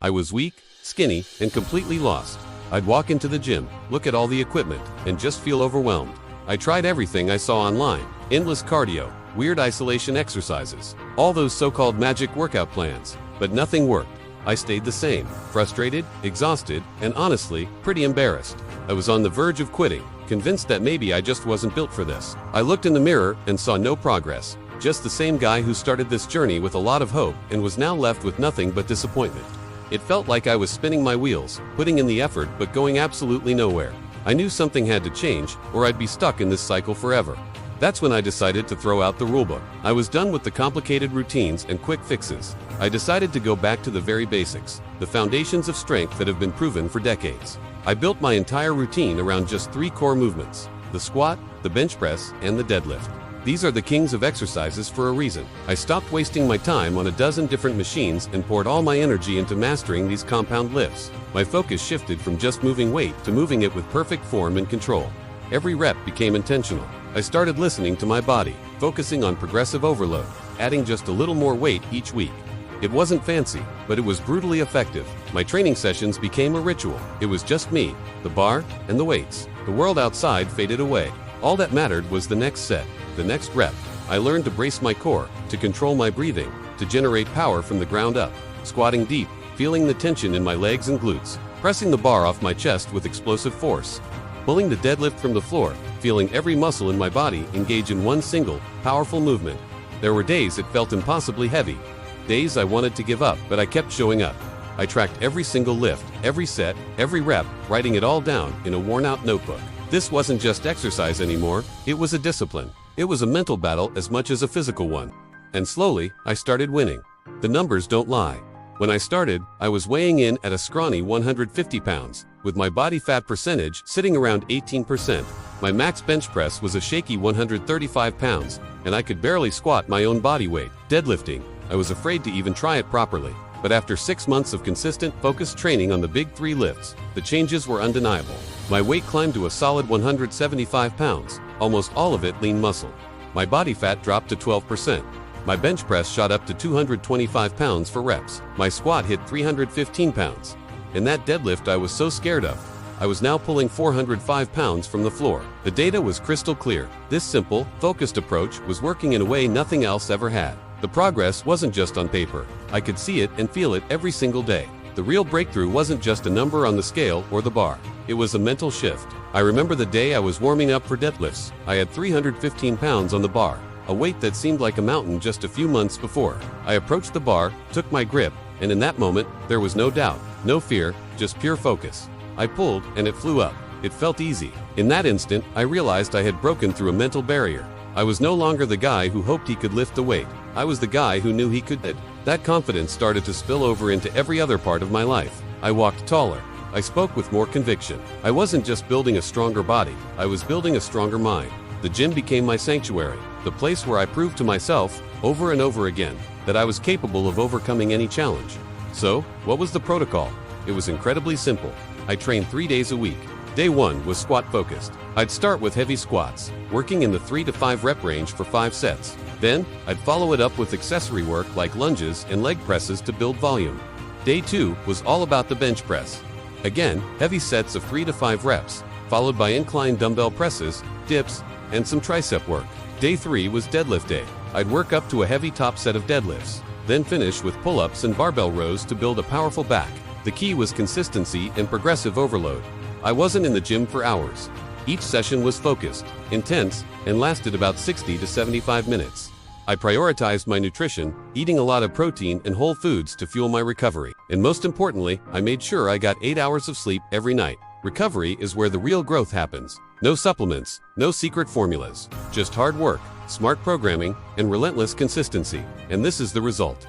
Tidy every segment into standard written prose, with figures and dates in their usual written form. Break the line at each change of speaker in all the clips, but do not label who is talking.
I was weak, skinny, and completely lost. I'd walk into the gym, look at all the equipment, and just feel overwhelmed. I tried everything I saw online: endless cardio, weird isolation exercises, all those so-called magic workout plans, but nothing worked. I stayed the same, frustrated, exhausted, and honestly, pretty embarrassed. I was on the verge of quitting, convinced that maybe I just wasn't built for this. I looked in the mirror and saw no progress, just the same guy who started this journey with a lot of hope and was now left with nothing but disappointment. It felt like I was spinning my wheels, putting in the effort but going absolutely nowhere. I knew something had to change, or I'd be stuck in this cycle forever. That's when I decided to throw out the rulebook. I was done with the complicated routines and quick fixes. I decided to go back to the very basics, the foundations of strength that have been proven for decades. I built my entire routine around just 3 core movements: the squat, the bench press, and the deadlift. These are the kings of exercises for a reason. I stopped wasting my time on a dozen different machines and poured all my energy into mastering these compound lifts. My focus shifted from just moving weight to moving it with perfect form and control. Every rep became intentional. I started listening to my body, focusing on progressive overload, adding just a little more weight each week. It wasn't fancy, but it was brutally effective. My training sessions became a ritual. It was just me, the bar, and the weights. The world outside faded away. All that mattered was the next set, the next rep. I learned to brace my core, to control my breathing, to generate power from the ground up, squatting deep, feeling the tension in my legs and glutes, pressing the bar off my chest with explosive force, pulling the deadlift from the floor, feeling every muscle in my body engage in one single, powerful movement. There were days it felt impossibly heavy, days I wanted to give up, but I kept showing up. I tracked every single lift, every set, every rep, writing it all down in a worn-out notebook. This wasn't just exercise anymore, it was a discipline. It was a mental battle as much as a physical one. And slowly, I started winning. The numbers don't lie. When I started, I was weighing in at a scrawny 150 pounds, with my body fat percentage sitting around 18%. My max bench press was a shaky 135 pounds, and I could barely squat my own body weight. Deadlifting, I was afraid to even try it properly. But after 6 months of consistent, focused training on the big 3 lifts, the changes were undeniable. My weight climbed to a solid 175 pounds, almost all of it lean muscle. My body fat dropped to 12%. My bench press shot up to 225 pounds for reps. My squat hit 315 pounds. And that deadlift I was so scared of, I was now pulling 405 pounds from the floor. The data was crystal clear. This simple, focused approach was working in a way nothing else ever had. The progress wasn't just on paper. I could see it and feel it every single day. The real breakthrough wasn't just a number on the scale or the bar. It was a mental shift. I remember the day I was warming up for deadlifts. I had 315 pounds on the bar, a weight that seemed like a mountain just a few months before. I approached the bar, took my grip, and in that moment, there was no doubt, no fear, just pure focus. I pulled, and it flew up. It felt easy. In that instant, I realized I had broken through a mental barrier. I was no longer the guy who hoped he could lift the weight. I was the guy who knew he could. That confidence started to spill over into every other part of my life. I walked taller. I spoke with more conviction. I wasn't just building a stronger body, I was building a stronger mind. The gym became my sanctuary, the place where I proved to myself, over and over again, that I was capable of overcoming any challenge. So, what was the protocol? It was incredibly simple. I trained 3 days a week. Day 1 was squat focused. I'd start with heavy squats, working in the 3 to 5 rep range for 5 sets. Then, I'd follow it up with accessory work like lunges and leg presses to build volume. Day 2 was all about the bench press. Again, heavy sets of 3 to 5 reps, followed by incline dumbbell presses, dips, and some tricep work. Day 3 was deadlift day. I'd work up to a heavy top set of deadlifts, then finish with pull-ups and barbell rows to build a powerful back. The key was consistency and progressive overload. I wasn't in the gym for hours. Each session was focused, intense, and lasted about 60 to 75 minutes. I prioritized my nutrition, eating a lot of protein and whole foods to fuel my recovery. And most importantly, I made sure I got 8 hours of sleep every night. Recovery is where the real growth happens. No supplements, no secret formulas, just hard work, smart programming, and relentless consistency. And this is the result.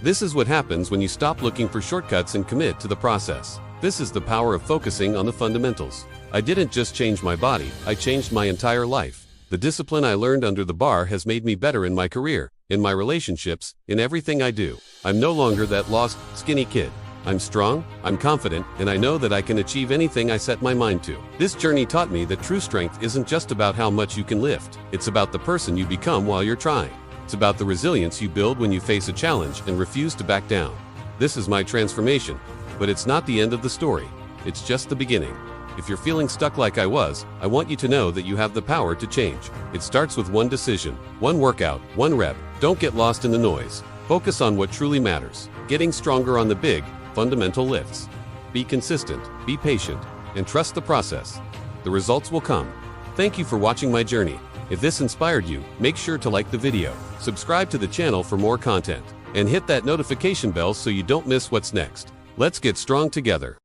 This is what happens when you stop looking for shortcuts and commit to the process. This is the power of focusing on the fundamentals. I didn't just change my body, I changed my entire life. The discipline I learned under the bar has made me better in my career, in my relationships, in everything I do. I'm no longer that lost, skinny kid. I'm strong, I'm confident, and I know that I can achieve anything I set my mind to. This journey taught me that true strength isn't just about how much you can lift. It's about the person you become while you're trying. It's about the resilience you build when you face a challenge and refuse to back down. This is my transformation. But it's not the end of the story. It's just the beginning. If you're feeling stuck like I was, I want you to know that you have the power to change. It starts with one decision, one workout, one rep. Don't get lost in the noise. Focus on what truly matters. Getting stronger on the big, fundamental lifts. Be consistent, be patient, and trust the process. The results will come. Thank you for watching my journey. If this inspired you, make sure to like the video, subscribe to the channel for more content, and hit that notification bell so you don't miss what's next. Let's get strong together.